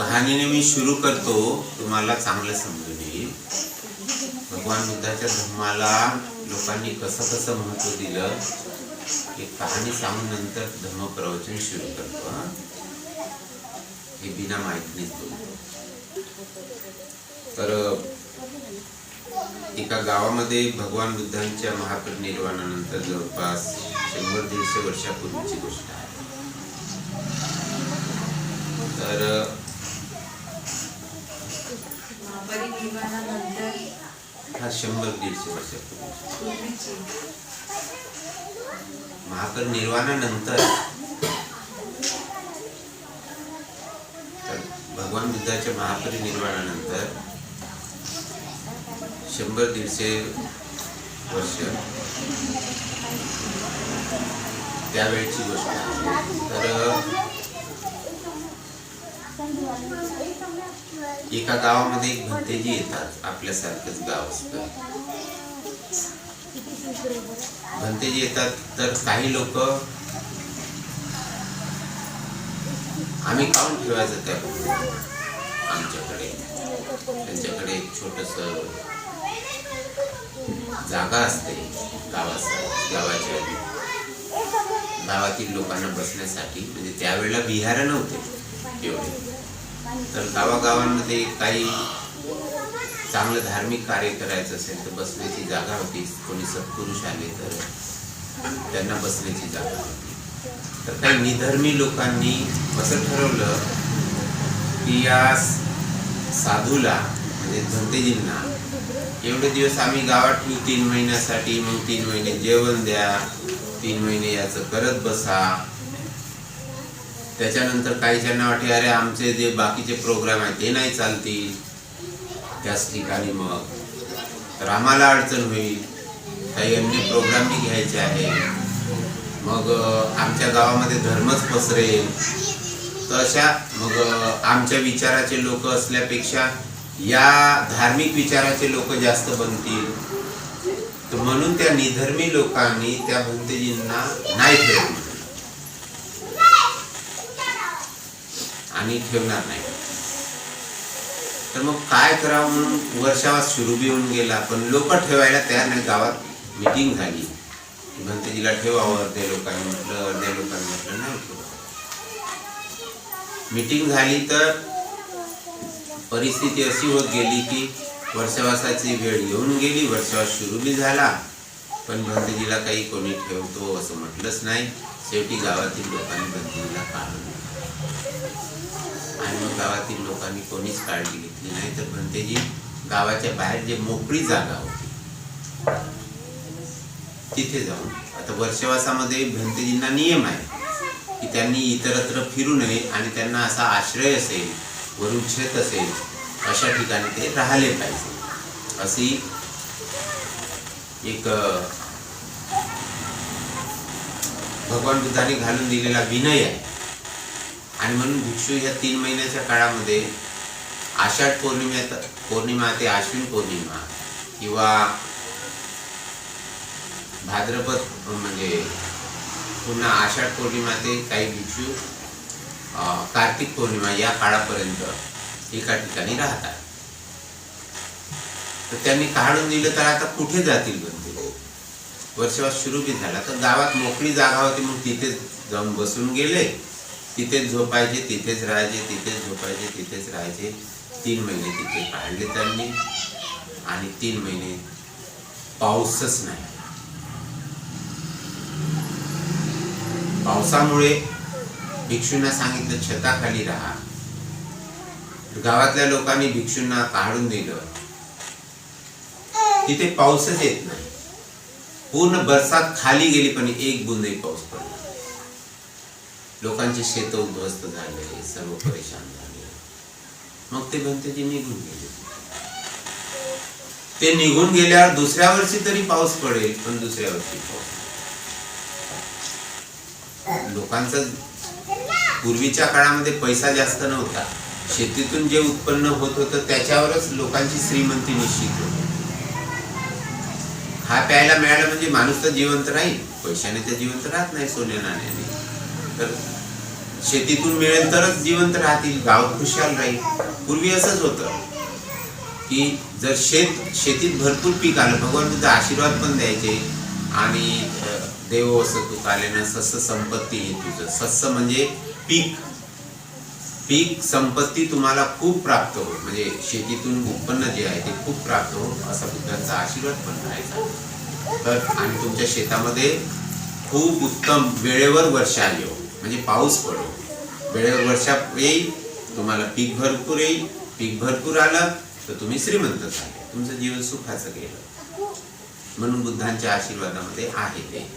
कहाणीने मी सुरू करतो, तुम्हाला चांगलं समजून येईल. भगवान बुद्धाच्या धम्माला लोकांनी कसं कसं महत्व दिलं, एक कहाणी सांगून नंतर धम्म प्रवचन सुरू करतो. हे बिना माहितीनेच बोलतो. तर एका गावामध्ये भगवान बुद्धांच्या महापरिनिर्वाणानंतर जवळपास 100-150 वर्षापूर्वीची गोष्ट आहे. तर हा 100-150 वर्षापूर्वी महापरिनिर्वाणानंतर भगवान बुद्धाच्या महापरिनिर्वाणानंतर 100-150 वर्ष त्यावेळची गोष्ट आहे. तर एका गावामध्ये एक भंतेजी येतात. आपल्यासारखंच गाव असतं. भंतेजी येतात. तर काही लोक आम्ही काऊन ठेवायचं त्या आमच्याकडे, त्यांच्याकडे एक छोटस जागा असते गावातील लोकांना बसण्यासाठी. म्हणजे त्यावेळेला विहार नव्हते एवढे. तर गावागावांमध्ये काही चांगलं धार्मिक कार्य करायचं असेल तर बसण्याची जागा होती. कोणी सत्पुरुष आले तर त्यांना बसण्याची जागा होती. तर काही निधर्मी लोकांनी असं ठरवलं की या साधूला म्हणजे भंतेजींना एवढे दिवस आम्ही गावात ठेवू 3 महिन्यासाठी, मग 3 महिने जेवण द्या, 3 महिने याचं करत बसा. त्याच्यानंतर काही ज्यांना वाटते अरे आमचे जे बाकीचे प्रोग्राम आहेत ते नाही चालतील त्याच ठिकाणी, मग तर आम्हाला अडचण होईल. काही अन्य प्रोग्राम बी घ्यायचे आहे, मग आमच्या गावामध्ये धर्मच पसरेल. तर अशा मग आमच्या विचाराचे लोक असल्यापेक्षा या धार्मिक विचाराचे लोक जास्त बनतील. तर म्हणून त्या निधर्मी लोकांनी त्या भंतेजींना नाही ठेवलं आणि ठेवणार नाही. तर मग काय करावं म्हणून वर्षावा सुरू बी होऊन गेला, पण लोक ठेवायला तयार नाही. गावात मीटिंग झाली, भंतेजीला ठेवावं. अर्ध्या लोकांनी म्हटलं नाही ठेवा. मीटिंग झाली तर परिस्थिती अशी होत गेली की वर्षावासाची वेळ येऊन गेली. वर्षावास सुरू बी झाला, पण भंतेजीला काही कोणी ठेवतो असं म्हटलंच नाही. शेवटी गावातील लोकांनी भंतेजीला काढून आणि मग गावातील लोकांनी कोणीच काळजी घेतली नाही. तर भंतेजी गावाच्या बाहेर जे मोकळी जागा होती तिथे जाऊन, आता वर्षवासामध्ये भंतेजींना नियम आहे की त्यांनी इतरत्र फिरू नये आणि त्यांना असा आश्रय असेल, वरून छत असेल, अशा ठिकाणी ते राहिले पाहिजे. अशी एक भगवान बुद्धांनी घालून दिलेला विनय आहे. आणि म्हणून भिक्षू ह्या 3 महिन्याच्या काळामध्ये आषाढ पौर्णिमा ते आश्विन पौर्णिमा किंवा भाद्रपद म्हणजे पुन्हा आषाढ पौर्णिमा ते काही भिक्षू कार्तिक पौर्णिमा या काळापर्यंत एका ठिकाणी राहतात. तर त्यांनी काढून दिलं तर आता कुठे जातील बनते. वर्षवास सुरू बी झाला तर गावात मोकळी जागा होती, मग तिथेच जाऊन बसून गेले. तिथेच झोपायचे, तिथेच राहायचे, तिथेच झोपायचे, तिथेच राहायचे. 3 महिने तिथे काढले त्यांनी. आणि 3 महिने पाऊसच नाही. पावसामुळे भिक्षूंना सांगितलं छताखाली राहा. गावातल्या लोकांनी भिक्षूंना काढून दिलं. तिथे पाऊसच येत नाही. पूर्ण बरसात खाली गेली पण एक बुंदही पाऊस पडला. लोकांचे शेत उद्ध्वस्त झाले, सर्व परेशान झाले. मग ते भंतेजी निघून गेले. ते निघून गेल्यावर दुसऱ्या वर्षी तरी पाऊस पडेल, पण दुसऱ्या वर्षी पाऊस. लोकांचा पूर्वीच्या काळामध्ये पैसा जास्त नव्हता. शेतीतून जे उत्पन्न होत होतं त्याच्यावरच लोकांची श्रीमंती निश्चित होती. खा प्यायला मिळालं म्हणजे माणूस तर जिवंत राहील. पैशाने तर जिवंत राहत नाही, सोन्या नाण्याने. तर शेतीतून मिळेल तरच जिवंत राहतील, गाव खुशाल राहील. पूर्वी असंच होतं की जर शेतीत भरपूर पीक आलं, भगवान बुद्ध आशीर्वाद पण द्यायचे आणि देव असं तू कालेनं सस्य संपत्ती हे तुझं. सस्य म्हणजे पीक संपत्ती तुम्हाला खूप प्राप्त हो, म्हणजे शेतीतून उत्पन्न जे आहे ते खूप प्राप्त हो असा बुद्धांचा आशीर्वाद पण राहायचा. तर आणि तुमच्या शेतामध्ये खूप उत्तम वेळेवर वर्षा येऊ, म्हणजे पाऊस पडो, वेळेवर वर्षा येईल, तुम्हाला पीक भरपूर येईल. पीक भरपूर आलं तर तुम्ही श्रीमंत झाले, तुमचं जीवन सुखाचं गेलं. म्हणून बुद्धांच्या आशीर्वादामध्ये आहे ते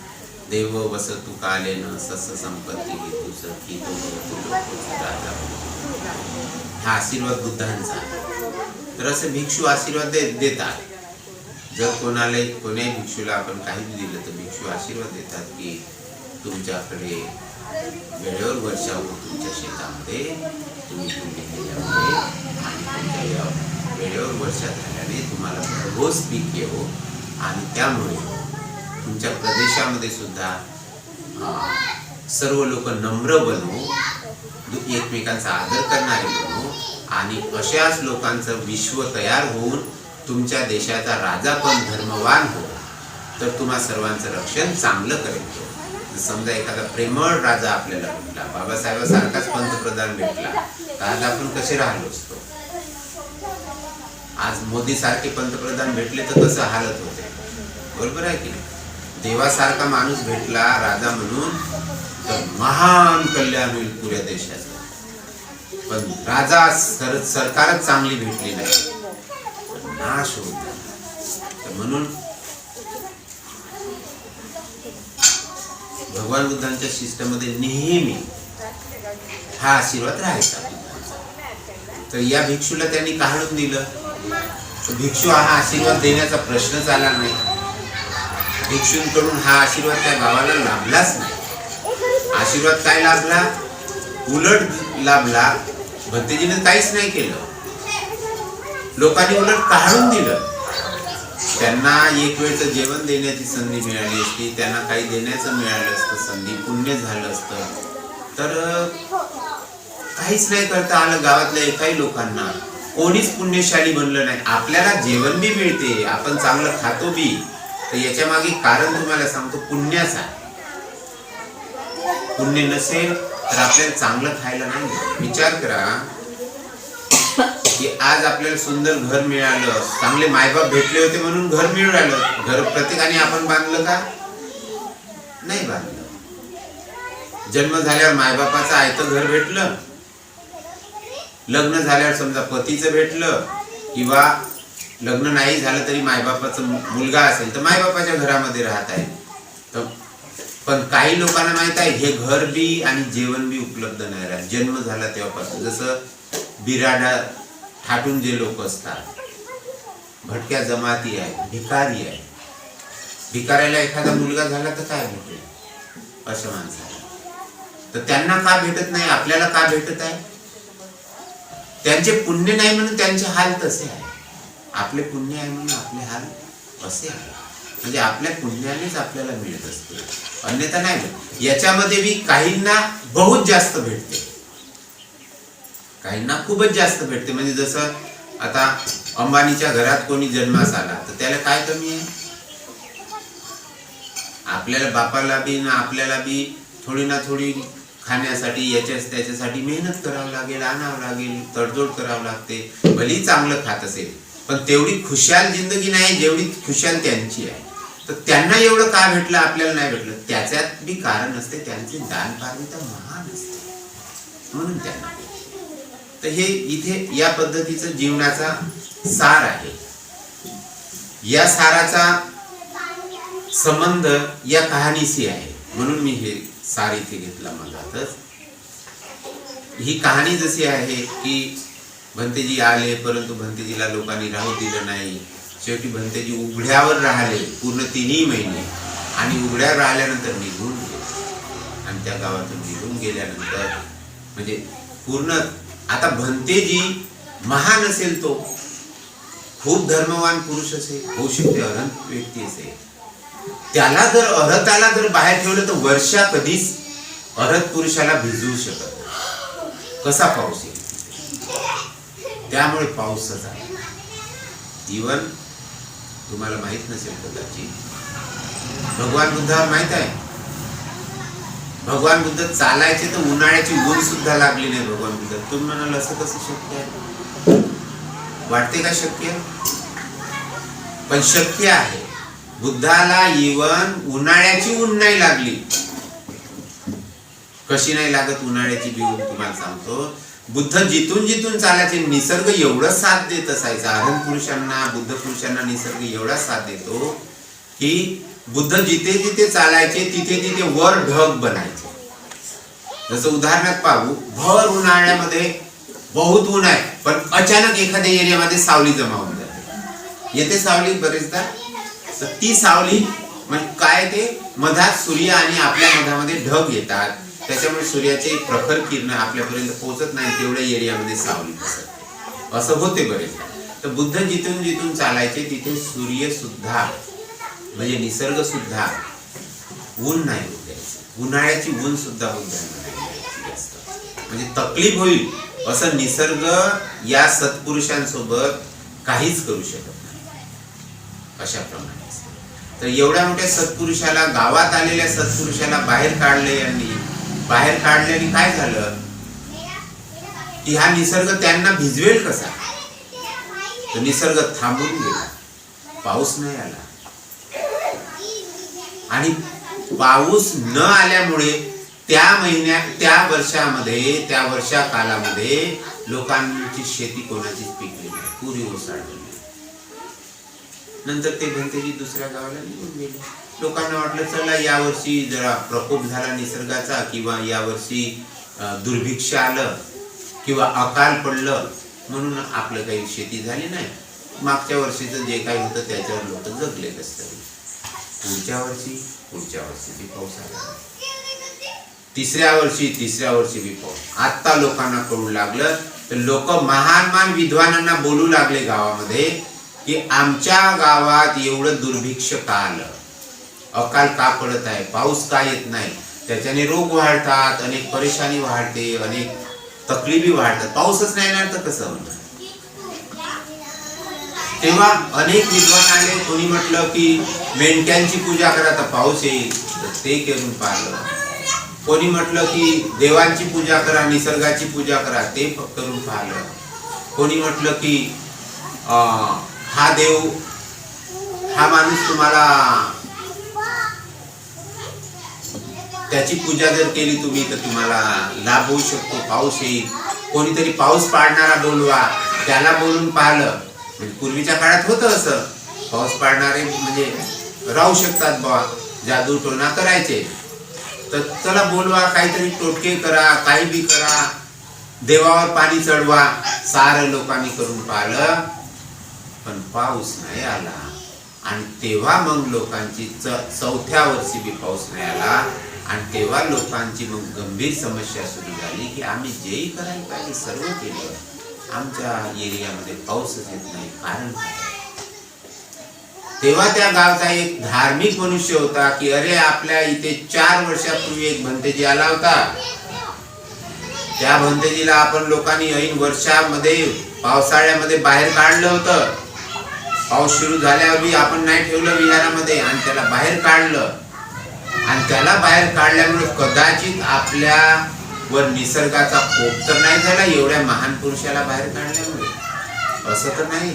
देव वसतु कालेन सस्य संपत्ती तुझं की राजा. हा आशीर्वाद बुद्धांचा. तर असे भिक्षू आशीर्वाद देतात. जर कोण्याही भिक्षूला आपण काही दिलं तर भिक्षू आशीर्वाद देतात की तुमच्याकडे वेळेवर वर्षा हो, तुमच्या शेतामध्ये तुम्ही केल्यामुळे आणि तुमच्या या वेळेवर वर्षा झाल्याने तुम्हाला भरघोस पीक येवो आणि त्यामुळे तुमच्या प्रदेशामध्ये सुद्धा सर्व लोक नम्र बनवू, एकमेकांचा आदर करणारे बनवू आणि अशाच लोकांचं विश्व तयार होऊन तुमच्या देशाचा राजा पण धर्मवान हो, तर तुम्हा सर्वांचं रक्षण चांगलं करेल. समजा एखादा प्रेमळ राजा आपल्याला भेटला, बाबासाहेबांसारखाच पंतप्रधान भेटला, तर आज आपण कसे राहिलो असतो. आज मोदी सारखे पंतप्रधान भेटले तर कसं हालत होते, बरोबर आहे की नाही. देवासारखा माणूस भेटला राजा म्हणून तर महान कल्याण होईल पुऱ्या देशाचं. पण राजा सरकारच चांगली भेटली नाही, नाश होत. तर म्हणून भगवान बुद्धांच्या शिष्टामध्ये नेहमी हा आशीर्वाद राहायचा. तर या भिक्षूला त्यांनी काढून दिलं. भिक्षू हा आशीर्वाद देण्याचा प्रश्नच आला नाही. भिक्षूंकडून हा आशीर्वाद त्या गावाला लाभलाच नाही. आशीर्वाद काय लाभला, उलट लाभला. भंतेजीने काहीच नाही केलं, लोकांनी उलट काढून दिलं. त्यांना एक वेळचं जेवण देण्याची संधी मिळाली असती, त्यांना काही देण्याचं मिळालं असतं, संधी पुण्य झालं असतं. तर काहीच नाही करता आलं गावातल्या एकाही लोकांना. कोणीच पुण्यशाली बनलं नाही. आपल्याला जेवण बी मिळते, आपण चांगलं खातो बी, तर याच्या मागे कारण तुम्हाला सांगतो, पुण्याचा. पुण्य नसेल तर आपल्याला चांगलं खायला नाही मिळत. विचार करा की आज आपल्याला सुंदर घर मिळालं, चांगले मायबाप भेटले होते म्हणून घर मिळालं. घर प्रत्येकाने आपण बांधलं का? नाही बांधलं. जन्म झाल्यावर मायबापाचं आयतं घर भेटलं, लग्न झाल्यावर समजा पतीचं भेटलं, किंवा लग्न नाही झालं तरी मायबापाचा मुलगा असेल तर मायबापाच्या घरामध्ये राहत आहे. पण काही लोकांना माहित आहे हे घर बी आणि जेवण बी उपलब्ध नाही राहत जन्म झाला तेव्हापासून. जसं बिराडा ठाटून जे लोक असतात, भटक्या जमाती आहे, भिकारी आहे. भिकाऱ्याला एखादा मुलगा झाला तर काय भेटेल अशा माणसाला? तर त्यांना का भेटत नाही, आपल्याला का भेटत आहे? त्यांचे पुण्य नाही म्हणून त्यांचे हाल तसे आहे, आपले पुण्य आहे म्हणून आपले हाल असे आहे. म्हणजे आपल्या पुण्यानेच आपल्याला मिळत असते, अन्यथा नाही मिळत. याच्यामध्ये बी काहींना बहुत जास्त भेटते, काहींना खूपच जास्त भेटते. म्हणजे जसं आता अंबानीच्या घरात कोणी जन्मास आला तर त्याला काय कमी आहे? आपल्याला बापाला बी ना आपल्याला बी थोडी ना थोडी खाण्यासाठी त्याच्यासाठी मेहनत करावं लागेल, आणावं लागेल, तडजोड करावं लागते. भलेही चांगलं खात असेल पण तेवढी खुशाल जिंदगी नाही जेवढी खुशाल त्यांची आहे. तर त्यांना एवढं का भेटलं, आपल्याला नाही भेटलं? त्याच्यात बी कारण असते, त्यांची दान पारमिता महान असते म्हणून त्यांना. तर हे इथे या पद्धतीचं जीवनाचा सार आहे. या साराचा संबंध या कहाणीशी आहे म्हणून मी हे सार इथे घेतला मनातच. ही कहाणी जशी आहे की भंतेजी आले परंतु भंतेजीला लोकांनी राहू दिलं नाही. शेवटी भंतेजी उघड्यावर राहिले पूर्ण 3 महिने आणि उघड्यावर राहिल्यानंतर निघून गेले. आणि त्या गावातून निघून गेल्यानंतर म्हणजे पूर्ण आता भंतेजी महान असेल, तो खूप धर्मवान पुरुष असेल, होऊ शकते अरहंत व्यक्ती असेल, त्याला जर अर्हताला जर बाहेर ठेवलं तर वर्षा कधीच अर्हत पुरुषाला भिजवू शकत नाही. कसा पाऊस येईल? त्यामुळे पाऊसच आहे. इवन तुम्हाला माहित नसेल कदाचित, भगवान बुद्धाला माहित आहे, भगवान बुद्ध चालायचे तर उन्हाळ्याची ऊन सुद्धा लागली नाही भगवान बुद्ध. तुम्ही म्हणाल असं कसं शक्य आहे? वाटते का शक्य? पण शक्य आहे. बुद्धाला इवन उन्हाळ्याची ऊन नाही लागली. कशी नाही लागत उन्हाळ्याची बी ऊन? तुम्हाला सांगतो, बुद्ध जिथून जिथून चालायचे, निसर्ग एवढं साथ देत असायचा. अरहंत पुरुषांना, बुद्ध पुरुषांना निसर्ग एवढा साथ देतो की बुद्ध जिथे जिथे चालायचे तिथे तिथे वर ढग बनायचे. जसं उदाहरणात पाहू, भर उन्हाळ्यामध्ये बहुत ऊन आहे, पण अचानक एखाद्या एरियामध्ये सावली जमा होऊन जाते. येते सावली बरेचदा. ती सावली म्हणजे काय, ते मधात सूर्य आणि आपल्या मधामध्ये ढग येतात, त्याच्यामुळे सूर्याचे प्रखर किरण आपल्यापर्यंत पोहोचत नाही, तेवढ्या एरियामध्ये सावली पसरते. असं होते बरेचदा. तर बुद्ध जिथून जिथून चालायचे तिथे सूर्य सुद्धा म्हणजे निसर्ग सुद्धा ऊन नाही होत द्यायचं. उन्हाळ्याची ऊन सुद्धा बुद्धांना नाही द्यायची जास्त. म्हणजे तकलीफ होईल असं निसर्ग या सत्पुरुषांसोबत काहीच करू शकत नाही. अशा प्रमाणे तर एवढ्या मोठ्या सत्पुरुषाला, गावात आलेल्या सत्पुरुषाला बाहेर काढले यांनी. बाहेर काढल्याने काय झालं की हा निसर्ग त्यांना भिजवेल कसा? तर निसर्ग थांबून गेला, पाऊस नाही आला. आणि पाऊस न आल्यामुळे त्या वर्षामध्ये, त्या वर्षा कालामध्ये लोकांची शेती कोणाचीच पिकली नाही, पुरी ओसाडली. नंतर ते भंतेजी दुसऱ्या गावाला निघून गेले. लोकांना वाटलं चला यावर्षी जरा प्रकोप झाला निसर्गाचा, किंवा यावर्षी दुर्भिक्ष आलं किंवा अकाल पडलं म्हणून आपलं काही शेती झाली नाही. मागच्या वर्षीचं जे काही होतं त्याच्यावर लोक जगले कसं. पुढच्या वर्षी बी पाऊस आला, तिसऱ्या वर्षी बी पाऊस. आता लोकांना कळू लागलं, तर लोक महान विद्वानांना बोलू लागले गावामध्ये की आमच्या गावात एवढं दुर्भिक्ष का आलं, अकाल का पडत आहे, पाऊस का येत नाही, त्याच्याने रोग वाढतात, अनेक परेशानी वाढते, अनेक तकलीफी वाढतात. पाऊसच नाही येणार तर कसं होणार? तेव्हा अनेक विद्वान आले. कोणी म्हटलं की मेंढक्यांची पूजा करा तर पाऊस येईल, तर ते करून पाहिलं. कोणी म्हटलं की देवांची पूजा करा, निसर्गाची पूजा करा, ते करून पाहिलं. कोणी म्हटलं की हा देव, हा माणूस तुम्हाला, त्याची पूजा जर केली तुम्ही तर तुम्हाला लाभ होऊ शकतो, पाऊस येईल. कोणीतरी पाऊस पाडणारा बोलवा, त्याला बोलून पाहिलं. म्हणजे पूर्वीच्या काळात होतं असं, पाऊस पाडणारे म्हणजे राहू शकतात बा, जादू टोना करायचे. तर चला बोलवा, काहीतरी टोटके करा, काही बी करा, देवावर पाणी चढवा. सारं लोकांनी करून पाहिलं, पण पाऊस नाही आला. आणि तेव्हा मग लोकांची चौथ्या वर्षी बी पाऊस नाही आला. आणि तेव्हा लोकांची मग गंभीर समस्या सुरू झाली की आम्ही जेही करायला पाहिजे सर्व केलं, आमच्या एरियामध्ये पाऊसच येत नाही, कारण काय? तेव्हा त्या गावचा एक धार्मिक मनुष्य होता की अरे आपल्या इथे 4 वर्षापूर्वी एक भंतेजी आला होता. त्या भंतेजीला आपण लोकांनी ऐन वर्षामध्ये, पावसाळ्यामध्ये बाहेर काढलं होतं. पाऊस सुरू झाल्यावर आपण नाही ठेवलं विहारामध्ये आणि त्याला बाहेर काढलं. आणि त्याला बाहेर काढल्यामुळे कदाचित आपल्या वर निसर्गाचा कोप तर नाही झाला एवढ्या महान पुरुषाला बाहेर काढल्यामुळे, असं तर नाही.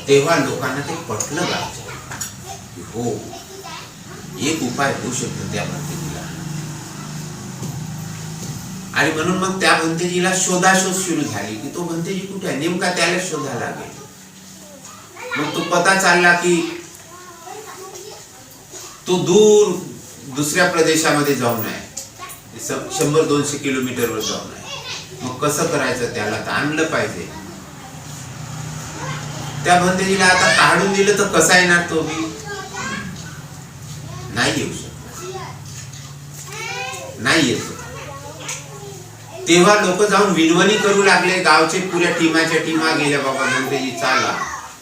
तेव्हा लोकांना ते पटलं गावचं, हो एक उपाय होऊ शकतो त्या भंतेजीला. आणि म्हणून मग त्या भंतेजीला शोधाशोध सुरू झाली की तो भंतेजी कुठे आहे, नेमका त्याला शोधा लागेल. मग तो पता चालला की तो दूर दुसऱ्या प्रदेशामध्ये जाऊन आहे, 100-200 किलोमीटरवर जाऊन आहे. मग कसं करायचं, त्याला तर आणलं पाहिजे. त्या भंतेजीला आता काढून दिलं तर कसा येणार, तो बी नाही येऊ शकत, नाही येत. तेव्हा लोक जाऊन विनवणी करू लागले. गावचे पुऱ्या टीमाच्या टीमा गेल्या, बाबा भंतेजी चाला.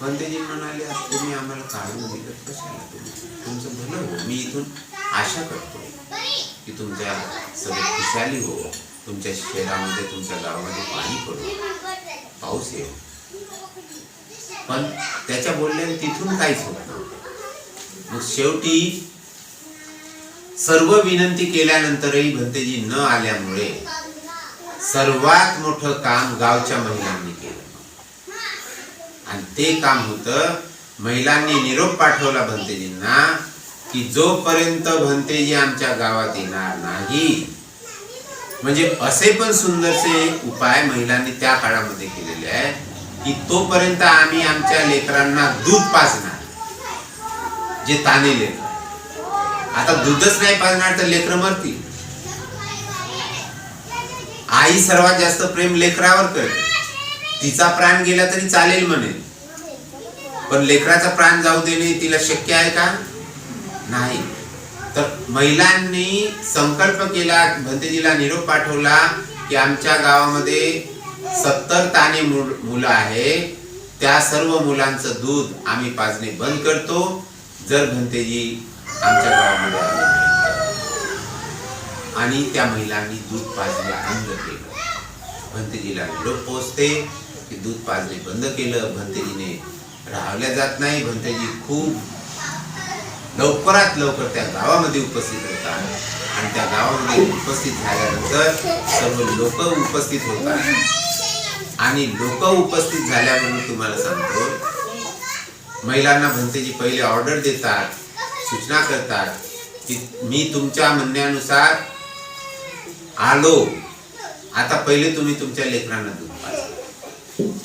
भंतेजी म्हणाले तुम्ही आम्हाला काढून दिलं कशाला, तुमचं भलं हो, मी इथून आशा करतो की तुमच्या सगळी खुशाली हो, तुमच्या शहरामध्ये तुमच्या गावामध्ये पाणी पडो, पाऊस येईल. पण त्याच्या बोलण्याने तिथून काहीच होत नाही. मग शेवटी सर्व विनंती केल्यानंतरही भंतेजी न आल्यामुळे सर्वात मोठं काम गावच्या महिलांनी केलं. आणि ते काम होतं, महिलांनी निरोप पाठवला भंतेजींना की जोपर्यंत भंतेजी आमच्या गावात येणार नाही, म्हणजे असे पण सुंदरसे उपाय महिलांनी त्या काळामध्ये केलेले आहे की तोपर्यंत आम्ही आमच्या लेकरांना दूध पाजणार. जे ताने लेकर, आता दूधच नाही पाजणार तर लेकर मरतील. आई सर्वात जास्त प्रेम लेकरावर करते. तिचा प्राण गेला तरी चालेल म्हणे, पण लेकराचा प्राण जाऊ देणे तिला शक्य आहे का? नाही. तर महिलांनी संकल्प केला, भंतेजीला निरोप पाठवला की आमच्या गावामध्ये 70 ताने मुलं आहे, त्या सर्व मुलांचं दूध आम्ही पाजणे बंद करतो जर भंतेजी आमच्या गावामध्ये आले नाही. आणि त्या महिलांनी दूध पाजणे बंद केलं. भंतेजीला निरोप पोहोचते की दूध पाजणे बंद केलं. भंतेजीने राहवल्या जात नाही. भंतेजी खूप लवकरात लवकर त्या गावामध्ये उपस्थित होतात आणि त्या गावामध्ये उपस्थित झाल्यानंतर सर्व लोक उपस्थित होतात. आणि लोक उपस्थित झाल्याबरोबर तुम्हाला सांगतो, महिलांना भंतेजी पहिले ऑर्डर देतात, सूचना करतात की मी तुमच्या म्हणण्यानुसार आलो, आता पहिले तुम्ही तुमच्या लेकरांना दूध पाजा.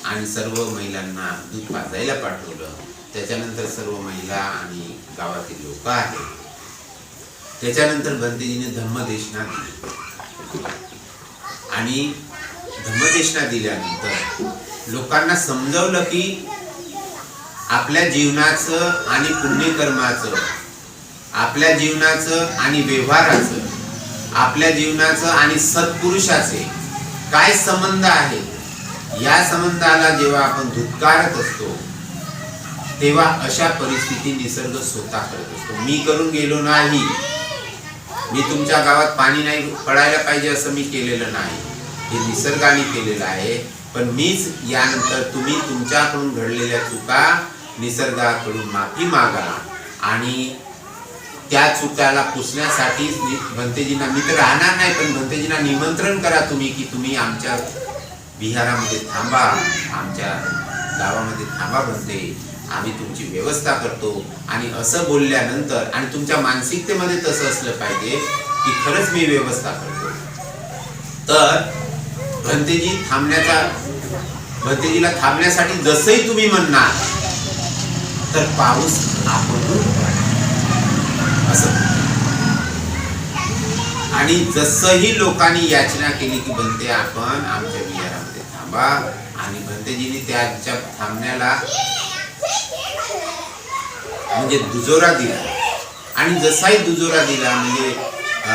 आणि सर्व महिलांना दूध पाजायला पाठवलं. त्याच्यानंतर सर्व महिला आणि गावातील लोक आहेत. त्याच्यानंतर भंतेजीने धम्मदेशना दिली आणि धम्मदेशना दिल्यानंतर लोकांना समजवलं की आपल्या जीवनाचं आणि पुण्यकर्माचं, आपल्या जीवनाचं आणि व्यवहाराचं, आपल्या जीवनाचं आणि सत्पुरुषाचे काय संबंध आहे. या संबंधाला जेव्हा आपण धुतकारत असतो तेव्हा अशा परिस्थिती निसर्ग स्वतः करत असतो. मी करून गेलो नाही, मी तुमच्या गावात पाणी नाही पडायला पाहिजे असं मी केलेलं नाही, हे निसर्गाने केलेलं आहे. पण मीच यानंतर तुम्ही तुमच्याकडून घडलेल्या चुका निसर्गाकडून माफी मागा आणि त्या चुकाला पुसण्यासाठी भंतेजींना, मी तर राहणार नाही पण भंतेजींना निमंत्रण करा तुम्ही की तुम्ही आमच्या विहारामध्ये थांबा, आमच्या गावामध्ये थांबा भंते, आम्ही तुमची व्यवस्था करतो. आणि असं बोलल्यानंतर आणि तुमच्या मानसिकतेमध्ये तसं असलं पाहिजे की खरंच मी व्यवस्था करतो. तर भंतेजीला थांबण्यासाठी जसंही तुम्ही म्हणणार तर पाऊस आपण असं. आणि जसंही लोकांनी याचना केली की भंते आपण आमच्या विहारामध्ये थांबा, आणि भंतेजींनी त्याच्या थांबण्याला म्हणजे दुजोरा दिला. आणि जसाही दुजोरा दिला म्हणजे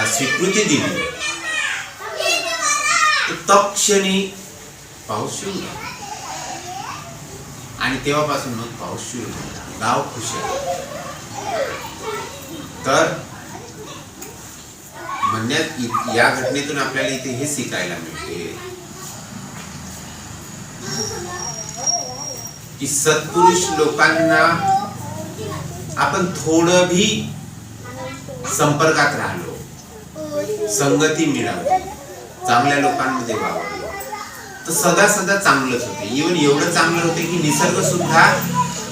स्वीकृती दिली, तत्क्षणी पाऊस सुरू झाला. आणि तेव्हापासून मग पाऊस सुरू झाला. गाव खुश आहे. तर म्हणण्यात या घटनेतून आपल्याला इथे हे शिकायला मिळते की सत्पुरुष लोकांना आपण थोडं भी संपर्कात राहिलो, संगती मिळाली, चांगल्या लोकांमध्ये वावरलो तर सदा सदा चांगलंच होते. इव्हन एवढं चांगलं होते की निसर्ग सुद्धा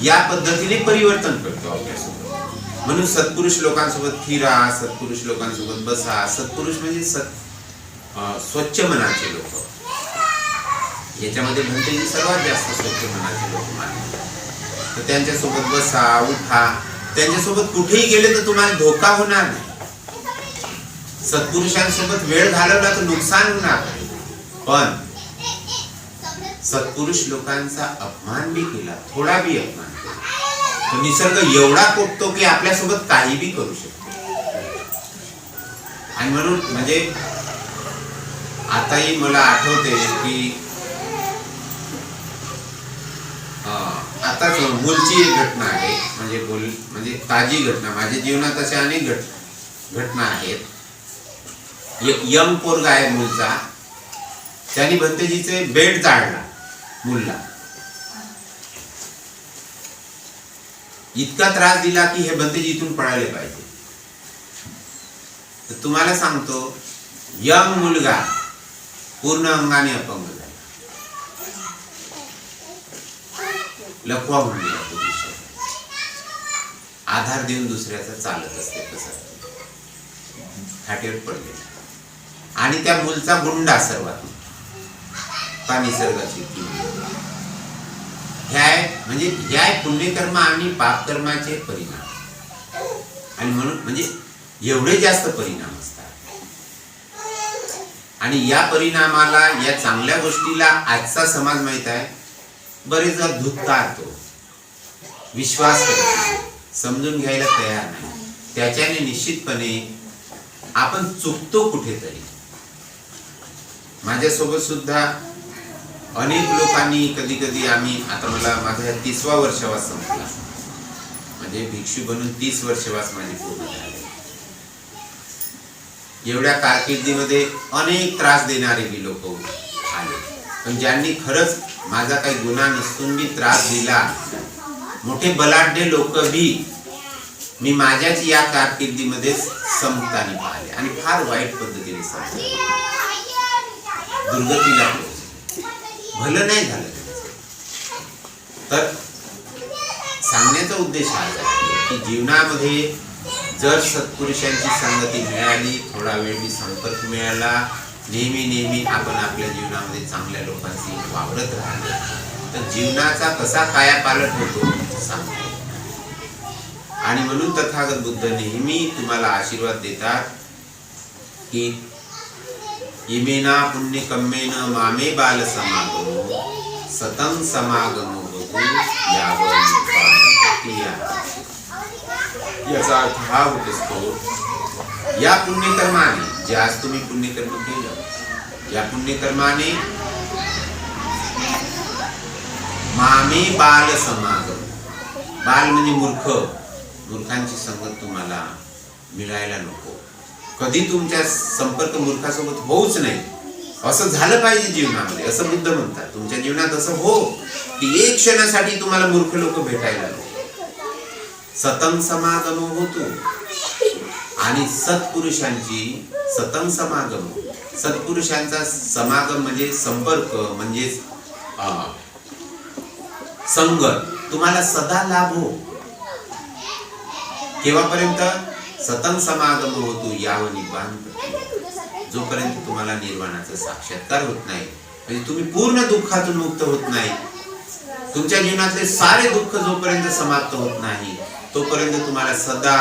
या पद्धतीने परिवर्तन करतो आपल्यासोबत. म्हणून सत्पुरुष लोकांसोबत फिरा, सत्पुरुष लोकांसोबत बसा. सत्पुरुष म्हणजे स्वच्छ मनाचे लोक. याच्यामध्ये भंतेजी सर्वात जास्त स्वच्छ मनाचे लोक मानतात. तर त्यांच्यासोबत बसा, उठा. त्यांच्यासोबत कुठेही गेले तर तुम्हाला धोका होणार नाही. सत्पुरुषांसोबत वेळ घालवला तर नुकसान होणार नाही. पण सत्पुरुष लोकांचा अपमान बी केला, थोडा बी अपमान केला, तर निसर्ग एवढा कोपतो की आपल्यासोबत काही बी करू शकतो. आणि म्हणून म्हणजे आताही मला आठवते की आताच मूलची एक घटना आहे, म्हणजे ताजी घटना. माझ्या जीवनात अशा अनेक घटना. घटना आहेत. एक यंग पोरगा आहे मूलचा, त्याने भंतेजीचे बेड जाळला मुलला. इतका त्रास दिला की हे भंतेजी इथून पळाले पाहिजे. तर तुम्हाला सांगतो, यंग मुलगा पूर्ण अंगाने अपंग झाला, लकवा होऊन गेला. आधार देऊन दुसऱ्याचा चालत असते तसं खाटेवर पडलेला. आणि त्या मुलचा गुंडा सर्वात निसर्गाची ह्या पुण्यकर्म आणि पापकर्माचे परिणाम. आणि म्हणून म्हणजे एवढे जास्त परिणाम असतात. आणि या परिणामाला, या चांगल्या गोष्टीला आजचा समाज माहित आहे, बरेचदा धुतकारतो, विश्वास करतो, समजून घ्यायला तयार नाही. त्याच्याने निश्चितपणे आपण चुकतो कुठेतरी. माझ्यासोबत सुद्धा अनेक लोकांनी कधी कधी आम्ही, आता मला माझा 30वा वर्षवास संपला, म्हणजे भिक्षू बनून 30 वर्षवास माझी पूर्ण झाले. एवढ्या कारकिर्दीमध्ये अनेक त्रास देणारे लोक आले, पण ज्यांनी खरंच माझा काही गुन्हा नसून मी त्रास दिला, मोठे बलाढ्य लोक बी मी माझ्याच या कारकिर्दीमध्ये समतानी पाहिले आणि फार वाईट पद्धतीने समजले. दुर्गतीला पोहोचले, भलं नाही झालं. तर सांगण्याचा उद्देश हा आहे की जीवनामध्ये जर सत्पुरुषांची संगती मिळाली, थोडा वेळ मी संपर्क मिळाला, नेहमी आपण आपल्या जीवनामध्ये चांगल्या लोकांशी वावरत राहिलो, तर जीवनाचा कसा कायापालट होतो सांगतो. आणि म्हणून तथागत बुद्ध नेहमी तुम्हाला आशीर्वाद देतात की इमेना पुण्यकम्मेन मामे बाल समागमो सतं समागमो बघू यावं. याचा अर्थ हा होत असतो, या पुण्यकर्माने, जे आज तुम्ही पुण्यकर्म केलं, या पुण्यकर्माने मामे बाल समागम, बाल म्हणजे मूर्खांची संगत तुम्हाला मिळायला नको. कधी तुमच्या संपर्क मूर्खासोबत होऊच नाही. असं झालं पाहिजे जीवनामध्ये, असं बुद्ध म्हणतात. तुमच्या जीवनात असं हो की एक क्षणासाठी तुम्हाला मूर्ख लोक भेटायला नको. सतं समागम होतो. आणि सत्पुरुषांची सतं समागम, सत्पुरुषांचा समागम म्हणजे संपर्क, म्हणजे संगत तुम्हाला सदा लाभो. केव्हापर्यंत? सतं समागम होतो यावं निब्बाण, जोपर्यंत तुम्हाला निर्वाणाचा साक्षात्कार होत नाही, म्हणजे तुम्ही पूर्ण दुःखातून मुक्त होत नाही, तुमच्या जीवनातले सारे दुःख जोपर्यंत समाप्त होत नाही, तोपर्यंत तुम्हाला सदा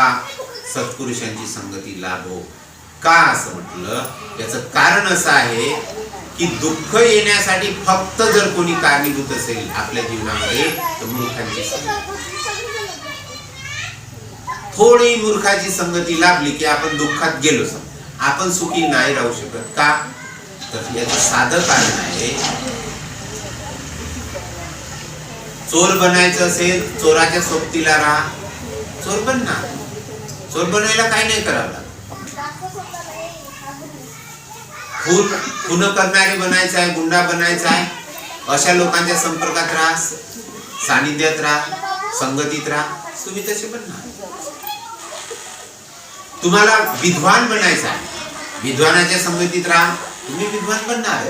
सत्पुरुषांची संगती लाभो. का असं म्हटलं? याचं कारण असं आहे की दुःख येण्यासाठी फक्त जर कोणी कारणीभूत असेल आपल्या जीवनामध्ये, तर मूर्खांची संगती. थोडी मूर्खाची संगती लाभली की आपण दुःखात गेलो, आपण सुखी नाही राहू शकत. का? तर याचं साधं कारण आहे, चोर बनायचं असेल, चोराच्या सोबतीला राहा, चोर बन ना. चोर बनायला काही नाही करावं लागत. खून करणारे बनायचं आहे, गुंडा बनायचा आहे, अशा लोकांच्या संपर्कात राहा, सानिध्यात राहा, संगतीत राहा, तुम्ही तसे बनणार. तुम्हाला विद्वान बनायचं आहे, विद्वानाच्या संगतीत राहा, तुम्ही विद्वान बनणार.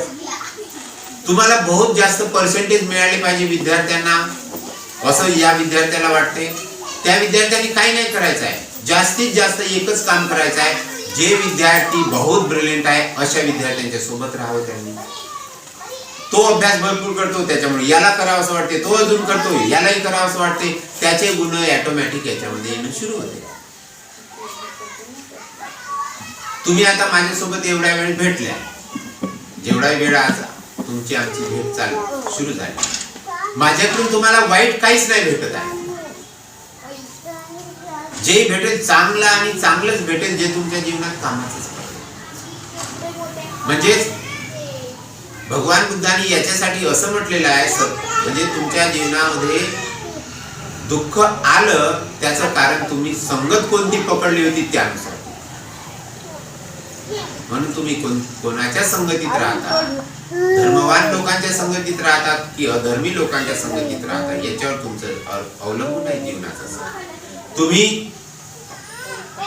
तुम्हाला बहुत जास्त पर्सेंटेज मिळाले पाहिजे विद्यार्थ्यांना, असं या विद्यार्थ्याला वाटते. त्या विद्यार्थ्यांनी काही नाही करायचं आहे, जास्तीत जास्त एकच काम करायचं आहे. जे विद्यार्थी बहुत ब्रिलियंट आहे, अशा विद्यार्थ्यांच्या सोबत राहावं त्यांनी. तो अभ्यास भरपूर करतो, त्याच्यामुळे याला करावं असं वाटते, तो अजून करतो, यालाही करावं असं वाटते, त्याचे गुण ऑटोमॅटिक याच्यामध्ये येणं सुरू होते. तुम्ही आता माझ्यासोबत एवढ्या वेळ भेटल्या, जेवढा वेळ आज तुमची आमची भेट सुरू झाली, माझ्याकडून तुम्हाला वाईट काहीच नाही भेटत आहे. जे भेटेल चांगलं आणि चांगलंच भेटेल, जे तुमच्या जीवनात कामाचंच पडेल. म्हणजेच भगवान बुद्धांनी याच्यासाठी असं म्हटलेलं आहे, म्हणजे तुमच्या जीवनामध्ये दुःख आलं त्याचं कारण तुम्ही संगत कोणती पकडली होती त्यानुसार. म्हणून तुम्ही कोणाच्या संगतीत राहता, धर्मवान लोकांच्या संगतीत राहतात की अधर्मी लोकांच्या संगतीत राहतात, याच्यावर तुमचं अवलंबून आहे जीवनाचं. तुम्ही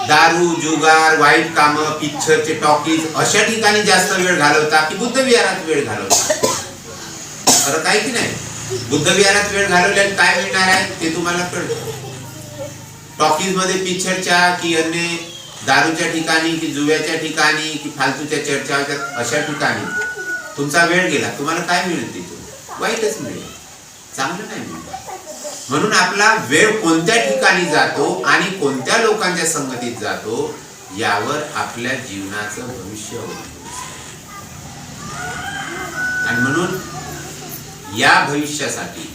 दारू, जुगार, वाईट कामं, पिक्चरचे टॉकीज अशा ठिकाणी जास्त वेळ घालवता की बुद्ध विहारात वेळ घालवता? फरक आहे की नाही? बुद्ध विहारात वेळ घालवल्याने काय मिळणार आहे ते तुम्हाला कळतं. टॉकीज मध्ये पिक्चरच्या की अन्य दारूच्या ठिकाणी की जुव्याच्या ठिकाणी की फालतूच्या चर्चा अशा ठिकाणी तुमचा वेळ गेला, तुम्हाला काय मिळेल तिथून? वाईटच मिळेल, चांगलं नाही मिळेल. म्हणून आपला वेळ कोणत्या ठिकाणी जातो आणि कोणत्या लोकांच्या संगतीत जातो यावर आपल्या जीवनाचं भविष्य अवलंबून असतं. आणि म्हणून या भविष्यासाठी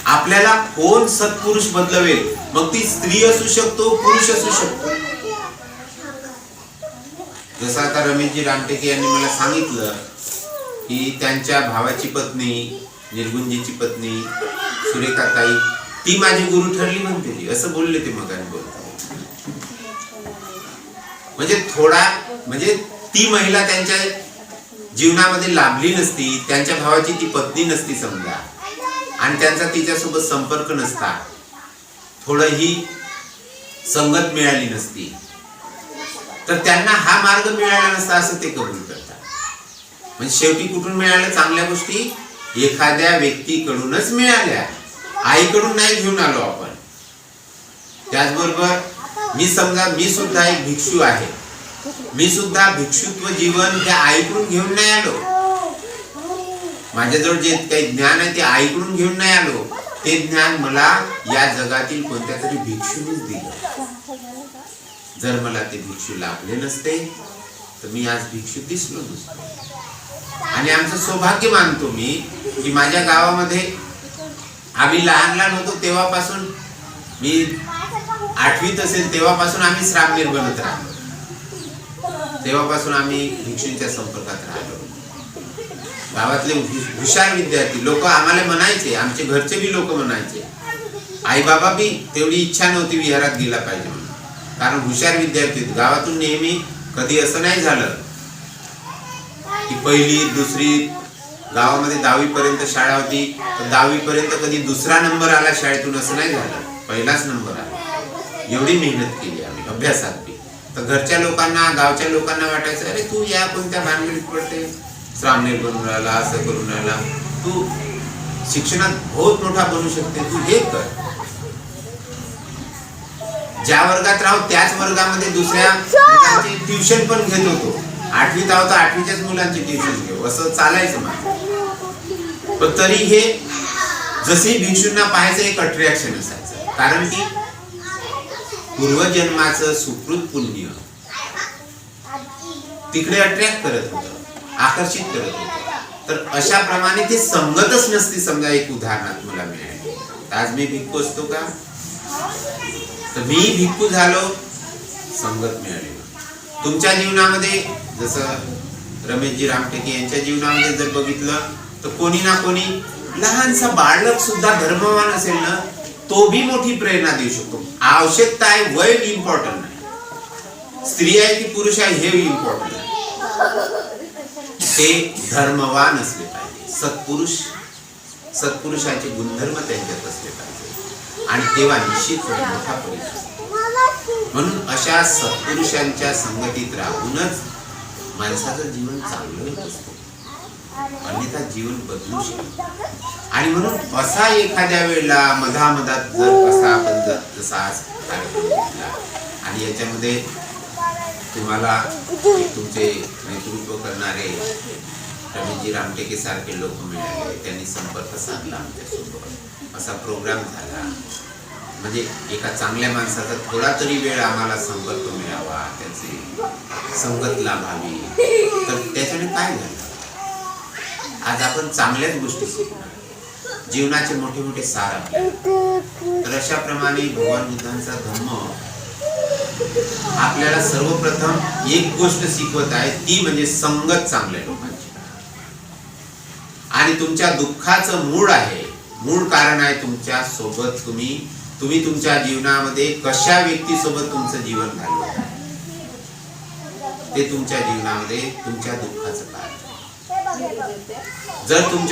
आपल्याला कोण सत्पुरुष बदलवेल, मग ती स्त्री असू शकतो, पुरुष असू शकतो. जसं आता रमेशजी रामटेके यांनी मला सांगितलं की त्यांच्या भावाची पत्नी, निर्गुंजीची पत्नी सुरेखाताई, ती माझी गुरु ठरली म्हणते, असं बोलले ते मगाने बोलतो. म्हणजे ती महिला त्यांच्या जीवनामध्ये लाभली नसती, त्यांच्या भावाची ती पत्नी नसती समजा, आणि त्यांचा तिच्यासोबत संपर्क नसता, थोडं ही संगत मिळाली नसती, तर त्यांना हा मार्ग मिळाला नसता असं ते कबूल करतात. म्हणजे शेवटी कुठून मिळाल्या चांगल्या गोष्टी? एखाद्या व्यक्तीकडूनच मिळाल्या, आईकडून नाही घेऊन आलो आपण. त्याचबरोबर मी सुद्धा एक भिक्षू आहे, मी सुद्धा भिक्षुत्व जीवन त्या आईकडून घेऊन नाही आलो. माझ्याजवळ जे काही ज्ञान आहे ते आईकडून घेऊन नाही आलो, ते ज्ञान मला या जगातील कोणत्या तरी भिक्षूनेच दिलं. जर मला ते भिक्षू लाभले नसते तर मी आज भिक्षू दिसलो नसतो. आणि आमचं सौभाग्य मानतो मी की माझ्या गावामध्ये आम्ही लहान होतो तेव्हापासून, मी 8वीत असेल तेव्हापासून आम्ही श्रामणेर बनत राहिलो, तेव्हापासून आम्ही भिक्षूंच्या संपर्कात राहिलो. गावातले हुशार विद्यार्थी लोक आम्हाला म्हणायचे, आमचे घरचे बी लोक म्हणायचे, आई बाबा बी तेवढी इच्छा नव्हती विहारात गेला पाहिजे म्हणून, कारण हुशार विद्यार्थी गावातून नेहमी. कधी असं नाही झालं की पहिली दुसरी, गावामध्ये 10वी पर्यंत शाळा होती तर 10वी पर्यंत कधी दुसरा नंबर आला शाळेतून, असं नाही झालं, पहिलाच नंबर आला. एवढी मेहनत केली आम्ही अभ्यासात बी. तर घरच्या लोकांना, गावच्या लोकांना वाटायचं, अरे तू या कोणत्या भानगडीत पडते, श्रामणेर बनून राहिला, असं करून राहिला, तू शिक्षणात बहुत मोठा बनू शकते, तू हे कर. ज्या वर्गात राहू त्याच वर्गामध्ये दुसऱ्या मुलांची ट्युशन पण घेत होतो. 8वीत आहोत तर 8वीच्याच मुलांची ट्युशन घेऊ, असं चालायचं माझं. पण तरी हे जसे भिक्षूंना पाहायचं एक अट्रॅक्शन असायचं, कारण की पूर्वजन्माचं सुकृत पुण्य तिकडे अट्रॅक्ट करत होतं, आकर्षित करत होतं. तर अशा प्रमाणे ते संगतच नसती समजा, एक उदाहरणात मला मिळाली. आज मी भिक्खू असतो का? तर मी भिक्खू झालो, संगत मिळाली. तुमच्या जीवनामध्ये जसं रमेशजी रामटेके यांच्या जीवनामध्ये जर बघितलं तर कोणी ना कोणी लहानसा बाळक सुद्धा धर्मवान असेल ना, तो भी मोठी प्रेरणा देऊ शकतो. आवश्यकता आहे, वय इम्पॉर्टंट नाही, स्त्री आहे की पुरुष आहे हे इम्पॉर्टंट आहे, ते धर्मवान असले पाहिजे. सत्पुरुषाचे गुणधर्म त्यांच्यात असले पाहिजे, आणि तेव्हा निश्चित मोठा परिणाम. म्हणून अशा सत्पुरुषांच्या संगतीत राहूनच माणसाचं जीवन चांगलं होत असतं, अन्यथा जीवन बदलू शकतं. आणि म्हणून असा एखाद्या वेळेला मधामधात जर असा आपण जसा आज कार्यक्रम घेतला आणि याच्यामध्ये तुम्हाला तुमचे नेतृत्व करणारे रमेशजी रामटेके सारखे लोक मिळाले, त्यांनी संपर्क साधला आमच्यासोबत, असा प्रोग्राम झाला. म्हणजे एका चांगल्या माणसाचा थोडा तरी वेळ आम्हाला संपर्क मिळावा, त्याची संगत लाभावी, तर त्याच्याने काय झालं? आज आपण चांगल्याच गोष्टी शिकणार, जीवनाचे मोठे मोठे सार आपल्याला. तर अशा प्रमाणे भगवान बुद्धांचा धर्म आपल्याला सर्वप्रथम एक गोष्ट शिकवत आहे, ती म्हणजे संगत चांगल्या लोकांची. आणि तुमच्या दुःखाचं मूळ कारण आहे तुमच्या सोबत तुम्ही तुमच्या जीवनामध्ये कशा व्यक्तीसोबत तुमचं जीवन घालवत आहे ते तुमच्या जीवनामध्ये तुमच्या दुःखाचं कारण. जर तुमच्या